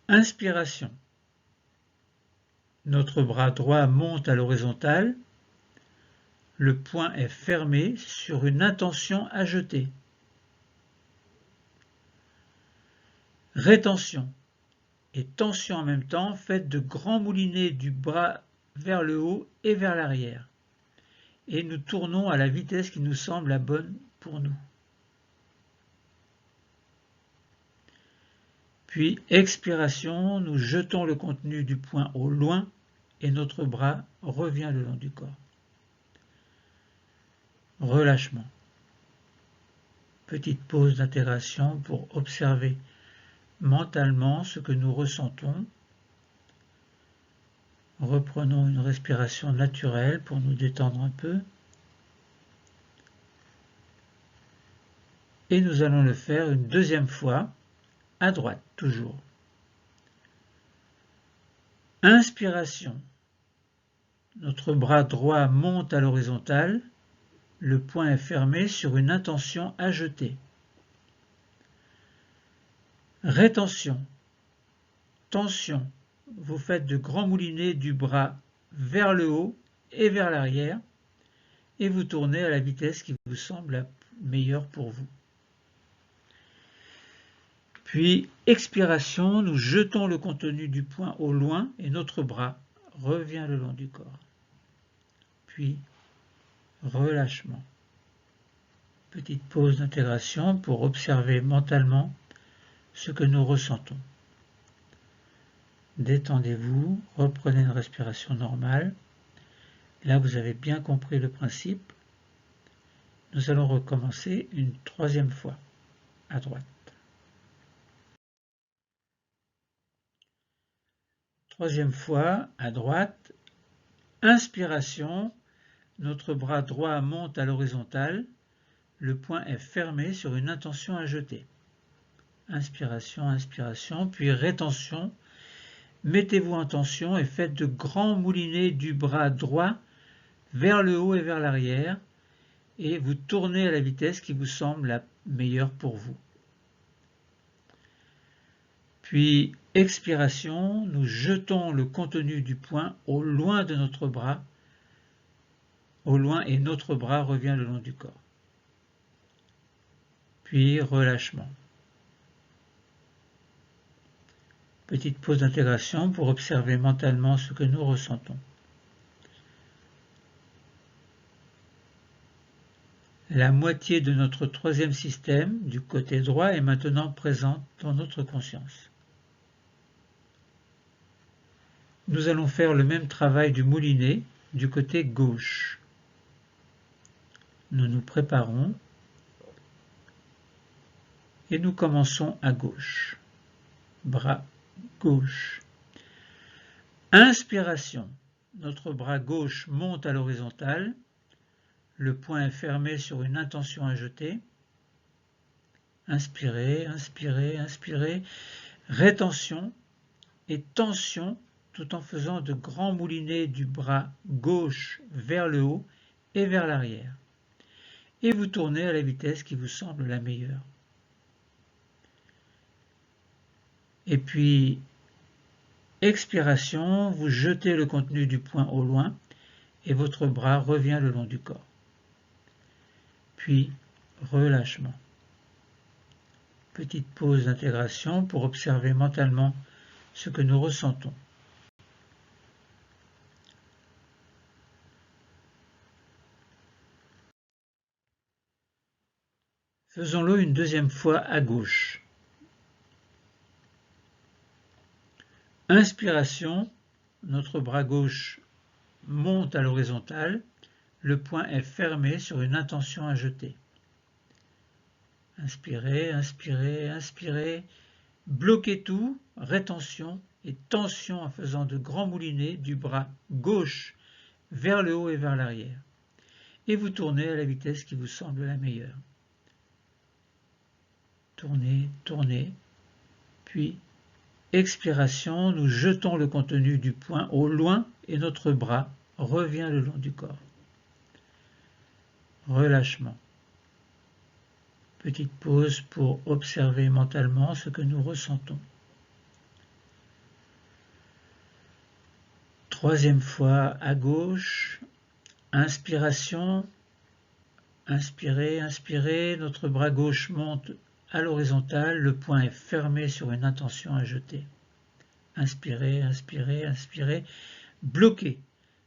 Inspiration. Notre bras droit monte à l'horizontale. Le poing est fermé sur une intention à jeter. Rétention et tension en même temps, faites de grands moulinets du bras vers le haut et vers l'arrière. Et nous tournons à la vitesse qui nous semble la bonne pour nous. Puis, expiration, nous jetons le contenu du poing au loin et notre bras revient le long du corps. Relâchement. Petite pause d'intégration pour observer mentalement ce que nous ressentons. Reprenons une respiration naturelle pour nous détendre un peu. Et nous allons le faire une deuxième fois, à droite toujours. Inspiration. Notre bras droit monte à l'horizontale. Le poing est fermé sur une intention à jeter. Rétention. Tension. Vous faites de grands moulinets du bras vers le haut et vers l'arrière et vous tournez à la vitesse qui vous semble la meilleure pour vous. Puis, expiration, nous jetons le contenu du poing au loin et notre bras revient le long du corps. Puis, relâchement. Petite pause d'intégration pour observer mentalement ce que nous ressentons. Détendez-vous, reprenez une respiration normale. Là, vous avez bien compris le principe. Nous allons recommencer une troisième fois, à droite. Troisième fois, à droite. Inspiration, notre bras droit monte à l'horizontale. Le poing est fermé sur une intention à jeter. Inspiration, inspiration, puis rétention. Mettez-vous en tension et faites de grands moulinets du bras droit vers le haut et vers l'arrière, et vous tournez à la vitesse qui vous semble la meilleure pour vous. Puis, expiration, nous jetons le contenu du poing au loin de notre bras, au loin, et notre bras revient le long du corps. Puis, relâchement. Petite pause d'intégration pour observer mentalement ce que nous ressentons. La moitié de notre troisième système, du côté droit, est maintenant présente dans notre conscience. Nous allons faire le même travail du moulinet du côté gauche. Nous nous préparons et nous commençons à gauche. Bras gauche. Inspiration. Notre bras gauche monte à l'horizontale. Le poing est fermé sur une intention à jeter. Inspirez, inspirez, inspirez. Rétention et tension tout en faisant de grands moulinets du bras gauche vers le haut et vers l'arrière. Et vous tournez à la vitesse qui vous semble la meilleure. Et puis, expiration, vous jetez le contenu du poing au loin et votre bras revient le long du corps. Puis, relâchement. Petite pause d'intégration pour observer mentalement ce que nous ressentons. Faisons-le une deuxième fois à gauche. Inspiration, notre bras gauche monte à l'horizontale, le poing est fermé sur une intention à jeter. Inspirez, inspirez, inspirez, bloquez tout, rétention et tension en faisant de grands moulinets du bras gauche vers le haut et vers l'arrière. Et vous tournez à la vitesse qui vous semble la meilleure. Tournez, tournez, puis expiration, nous jetons le contenu du poing au loin et notre bras revient le long du corps. Relâchement. Petite pause pour observer mentalement ce que nous ressentons. Troisième fois à gauche, inspiration, inspirez, inspirez, notre bras gauche monte à l'horizontale, le poing est fermé sur une intention à jeter. Inspirez, inspirez, inspirez, bloquez,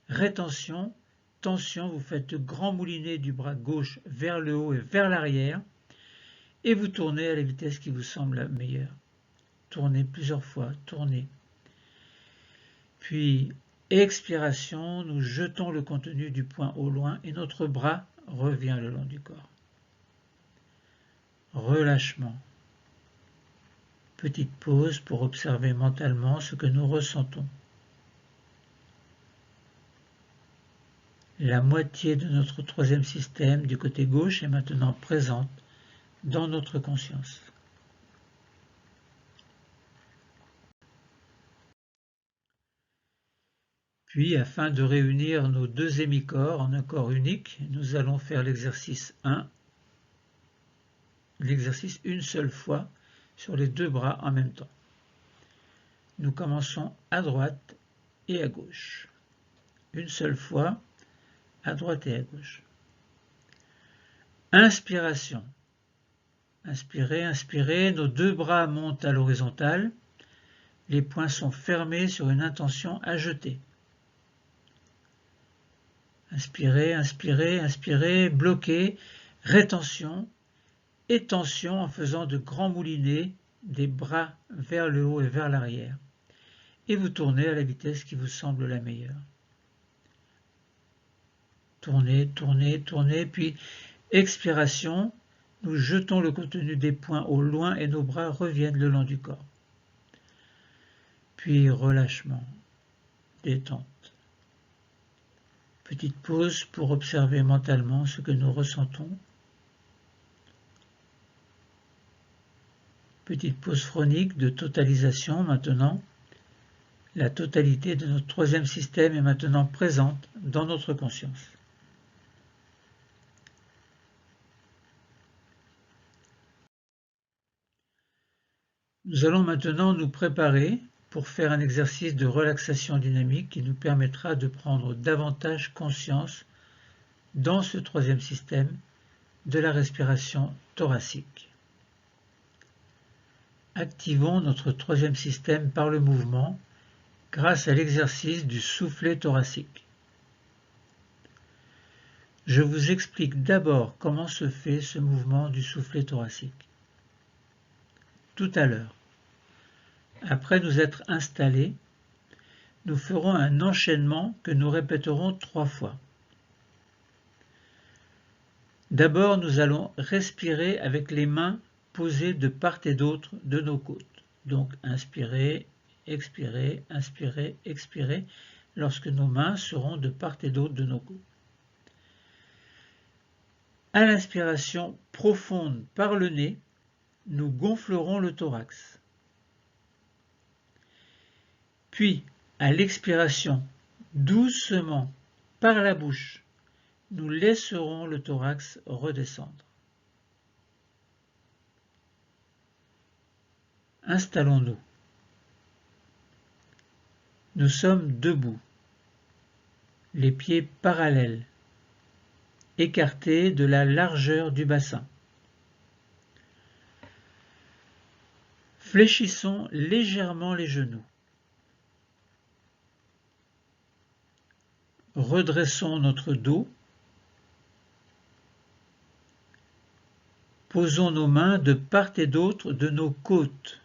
rétention, tension, vous faites de grands moulinets du bras gauche vers le haut et vers l'arrière, et vous tournez à la vitesse qui vous semble la meilleure. Tournez plusieurs fois, tournez. Puis, expiration, nous jetons le contenu du poing au loin et notre bras revient le long du corps. Relâchement. Petite pause pour observer mentalement ce que nous ressentons. La moitié de notre troisième système du côté gauche est maintenant présente dans notre conscience. Puis, afin de réunir nos deux hémicorps en un corps unique, nous allons faire l'exercice 1, l'exercice une seule fois sur les deux bras en même temps. Nous commençons à droite et à gauche. Une seule fois, à droite et à gauche. Inspiration. Inspirez, inspirez, nos deux bras montent à l'horizontale. Les poings sont fermés sur une intention à jeter. Inspirez, inspirez, inspirez, bloquez, rétention et tension en faisant de grands moulinets des bras vers le haut et vers l'arrière. Et vous tournez à la vitesse qui vous semble la meilleure. Tournez, tournez, tournez, puis expiration, nous jetons le contenu des poings au loin et nos bras reviennent le long du corps. Puis relâchement, détente. Petite pause pour observer mentalement ce que nous ressentons. Petite pause chronique de totalisation maintenant. La totalité de notre troisième système est maintenant présente dans notre conscience. Nous allons maintenant nous préparer pour faire un exercice de relaxation dynamique qui nous permettra de prendre davantage conscience dans ce troisième système de la respiration thoracique. Activons notre troisième système par le mouvement grâce à l'exercice du soufflet thoracique. Je vous explique d'abord comment se fait ce mouvement du soufflet thoracique. Tout à l'heure, après nous être installés, nous ferons un enchaînement que nous répéterons 3 fois. D'abord, nous allons respirer avec les mains posées de part et d'autre de nos côtes. Donc, inspirer, expirer, inspirer, expirer, lorsque nos mains seront de part et d'autre de nos côtes. À l'inspiration profonde par le nez, nous gonflerons le thorax. Puis, à l'expiration, doucement par la bouche, nous laisserons le thorax redescendre. Installons-nous. Nous sommes debout, les pieds parallèles, écartés de la largeur du bassin. Fléchissons légèrement les genoux. Redressons notre dos. Posons nos mains de part et d'autre de nos côtes.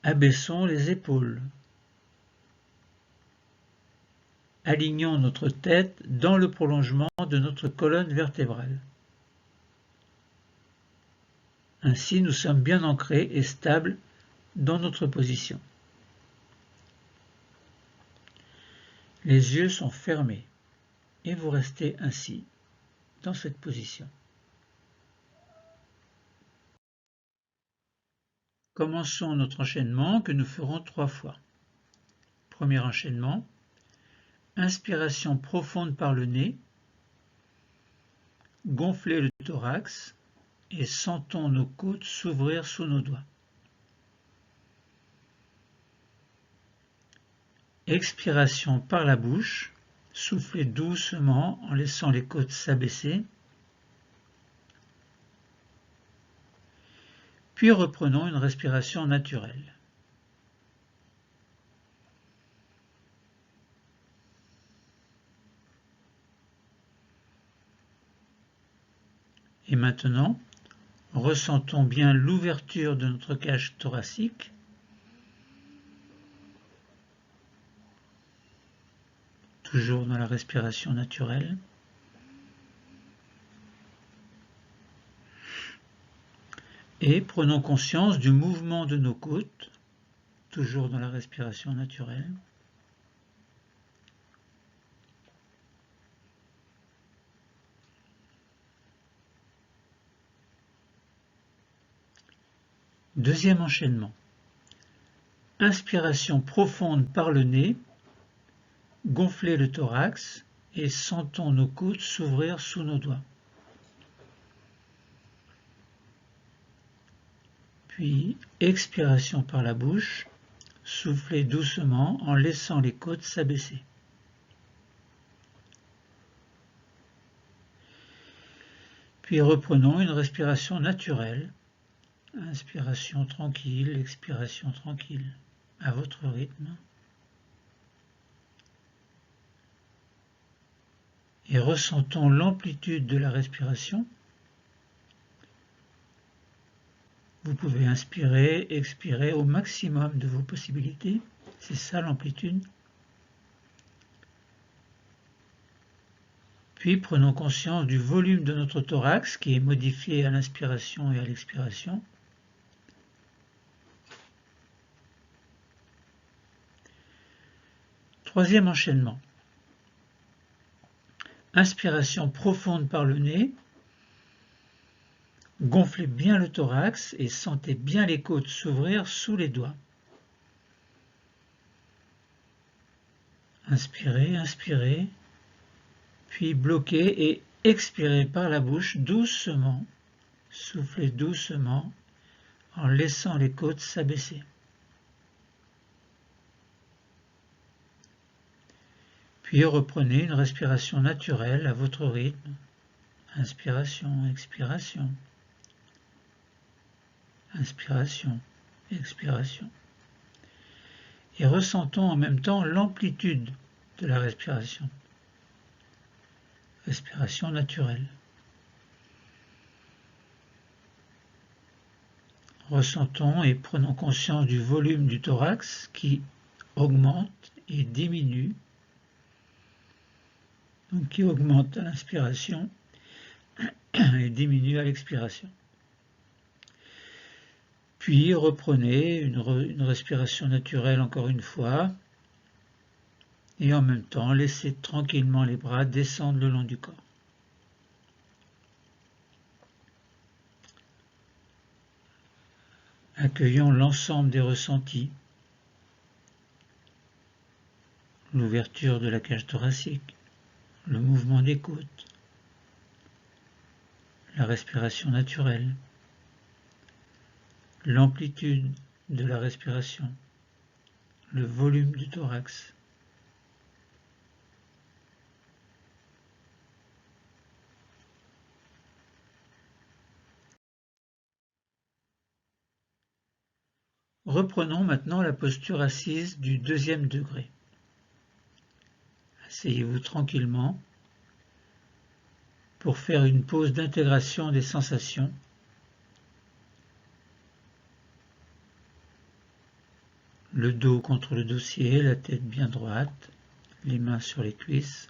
Abaissons les épaules. Alignons notre tête dans le prolongement de notre colonne vertébrale. Ainsi, nous sommes bien ancrés et stables dans notre position. Les yeux sont fermés et vous restez ainsi dans cette position. Commençons notre enchaînement que nous ferons 3 fois. Premier enchaînement, inspiration profonde par le nez, gonflez le thorax et sentons nos côtes s'ouvrir sous nos doigts. Expiration par la bouche, soufflez doucement en laissant les côtes s'abaisser. Puis reprenons une respiration naturelle. Et maintenant, ressentons bien l'ouverture de notre cage thoracique. Toujours dans la respiration naturelle. Et prenons conscience du mouvement de nos côtes, toujours dans la respiration naturelle. Deuxième enchaînement. Inspiration profonde par le nez, gonflez le thorax et sentons nos côtes s'ouvrir sous nos doigts. Puis, expiration par la bouche, soufflez doucement en laissant les côtes s'abaisser. Puis reprenons une respiration naturelle. Inspiration tranquille, expiration tranquille, à votre rythme. Et ressentons l'amplitude de la respiration Vous pouvez inspirer, expirer au maximum de vos possibilités. C'est ça l'amplitude. Puis prenons conscience du volume de notre thorax qui est modifié à l'inspiration et à l'expiration. Troisième enchaînement. Inspiration profonde par le nez. Gonflez bien le thorax et sentez bien les côtes s'ouvrir sous les doigts. Inspirez, inspirez, puis bloquez et expirez par la bouche doucement. Soufflez doucement en laissant les côtes s'abaisser. Puis reprenez une respiration naturelle à votre rythme. Inspiration, expiration. Inspiration, expiration. Et ressentons en même temps l'amplitude de la respiration. Respiration naturelle. Ressentons et prenons conscience du volume du thorax qui augmente et diminue. Donc qui augmente à l'inspiration et diminue à l'expiration. Puis reprenez une respiration naturelle encore une fois et en même temps laissez tranquillement les bras descendre le long du corps. Accueillons l'ensemble des ressentis, l'ouverture de la cage thoracique, le mouvement des côtes, la respiration naturelle, l'amplitude de la respiration, le volume du thorax. Reprenons maintenant la posture assise du deuxième degré. Asseyez-vous tranquillement pour faire une pause d'intégration des sensations. Le dos contre le dossier, la tête bien droite, les mains sur les cuisses.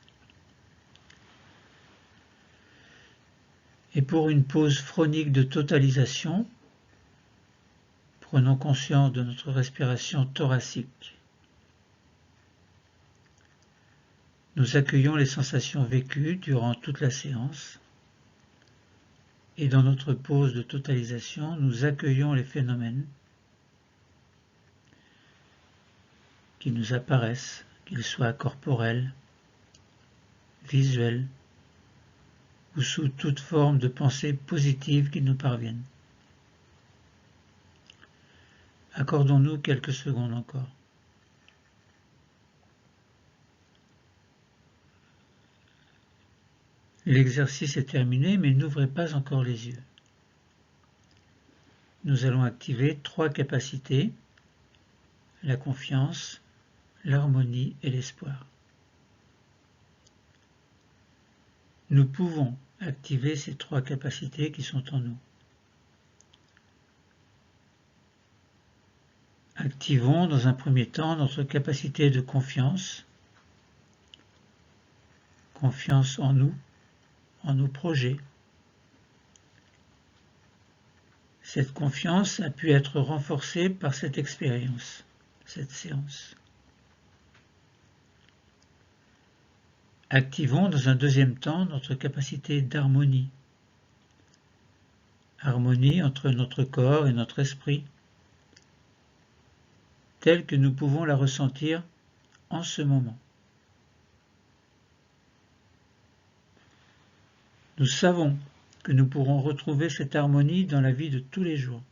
Et pour une pause phronique de totalisation, prenons conscience de notre respiration thoracique. Nous accueillons les sensations vécues durant toute la séance. Et dans notre pause de totalisation, nous accueillons les phénomènes qui nous apparaissent, qu'ils soient corporels, visuels, ou sous toute forme de pensées positives qui nous parviennent. Accordons-nous quelques secondes encore. L'exercice est terminé, mais n'ouvrez pas encore les yeux. Nous allons activer 3 capacités, la confiance, l'harmonie et l'espoir. Nous pouvons activer ces 3 capacités qui sont en nous. Activons dans un premier temps notre capacité de confiance, confiance en nous, en nos projets. Cette confiance a pu être renforcée par cette expérience, cette séance. Activons dans un deuxième temps notre capacité d'harmonie. Harmonie entre notre corps et notre esprit, telle que nous pouvons la ressentir en ce moment. Nous savons que nous pourrons retrouver cette harmonie dans la vie de tous les jours.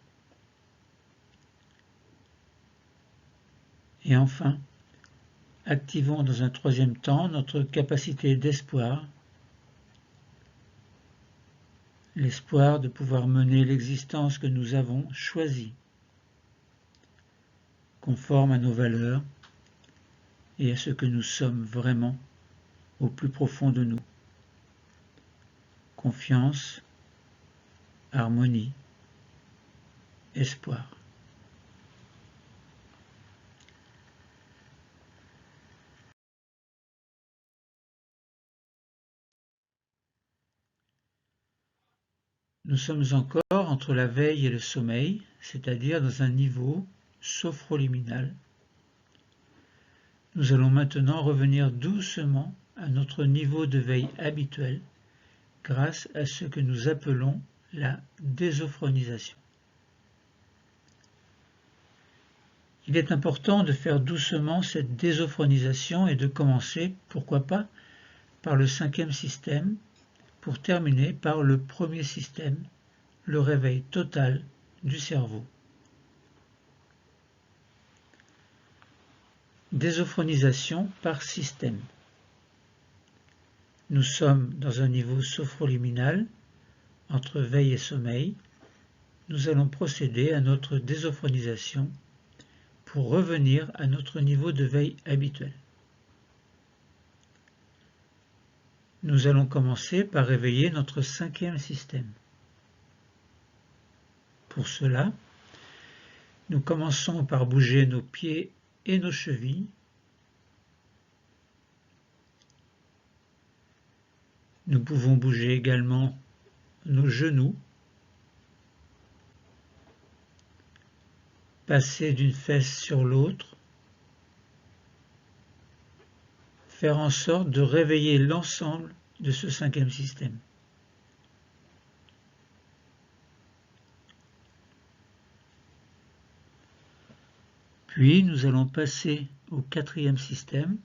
Et enfin, activons dans un troisième temps notre capacité d'espoir, l'espoir de pouvoir mener l'existence que nous avons choisie, conforme à nos valeurs et à ce que nous sommes vraiment au plus profond de nous. Confiance, harmonie, espoir. Nous sommes encore entre la veille et le sommeil, c'est-à-dire dans un niveau sophroliminal. Nous allons maintenant revenir doucement à notre niveau de veille habituel grâce à ce que nous appelons la désophronisation. Il est important de faire doucement cette désophronisation et de commencer, pourquoi pas, par le 5e système, pour terminer par le premier système, le réveil total du cerveau. Désophronisation par système. Nous sommes dans un niveau sophroliminal, entre veille et sommeil. Nous allons procéder à notre désophronisation pour revenir à notre niveau de veille habituel. Nous allons commencer par réveiller notre 5e système. Pour cela, nous commençons par bouger nos pieds et nos chevilles. Nous pouvons bouger également nos genoux, passer d'une fesse sur l'autre, faire en sorte de réveiller l'ensemble de ce 5e système. Puis nous allons passer au 4e système.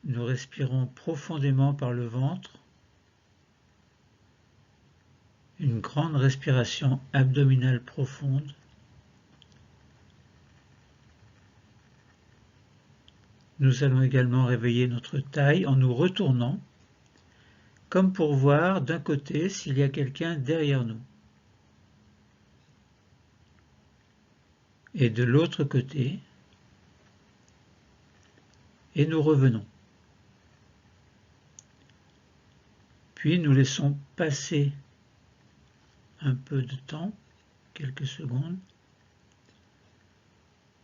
Nous respirons profondément par le ventre. Une grande respiration abdominale profonde. Nous allons également réveiller notre taille en nous retournant, comme pour voir d'un côté s'il y a quelqu'un derrière nous. Et de l'autre côté, et nous revenons. Puis nous laissons passer un peu de temps, quelques secondes,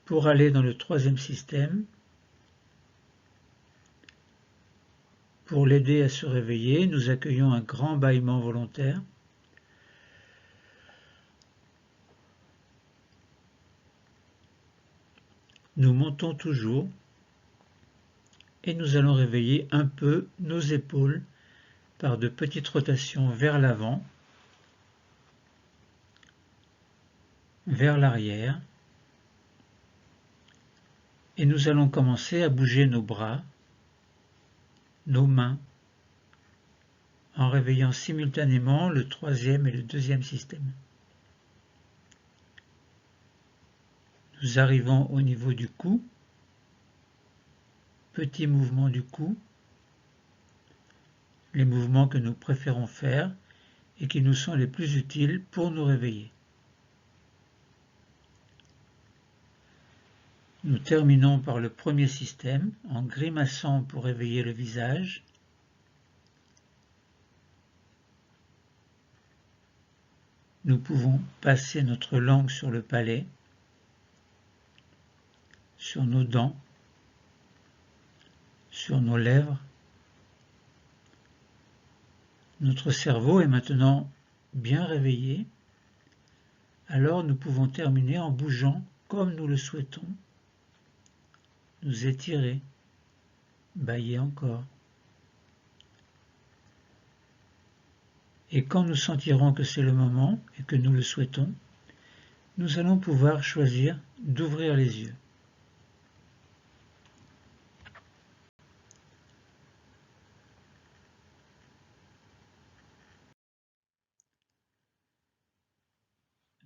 pour aller dans le 3e système. Pour l'aider à se réveiller, nous accueillons un grand bâillement volontaire. Nous montons toujours et nous allons réveiller un peu nos épaules par de petites rotations vers l'avant, vers l'arrière. Et nous allons commencer à bouger nos bras, nos mains, en réveillant simultanément le 3e et le 2e système. Nous arrivons au niveau du cou, petit mouvement du cou, les mouvements que nous préférons faire et qui nous sont les plus utiles pour nous réveiller. Nous terminons par le 1er système en grimaçant pour réveiller le visage. Nous pouvons passer notre langue sur le palais, sur nos dents, sur nos lèvres. Notre cerveau est maintenant bien réveillé, alors nous pouvons terminer en bougeant comme nous le souhaitons, nous étirer, bâiller encore. Et quand nous sentirons que c'est le moment et que nous le souhaitons, nous allons pouvoir choisir d'ouvrir les yeux.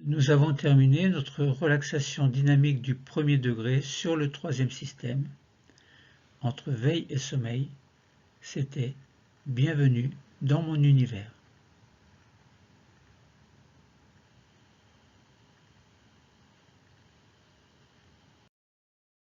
Nous avons terminé notre relaxation dynamique du 1er degré sur le 3e système. Entre veille et sommeil, c'était bienvenue dans mon univers.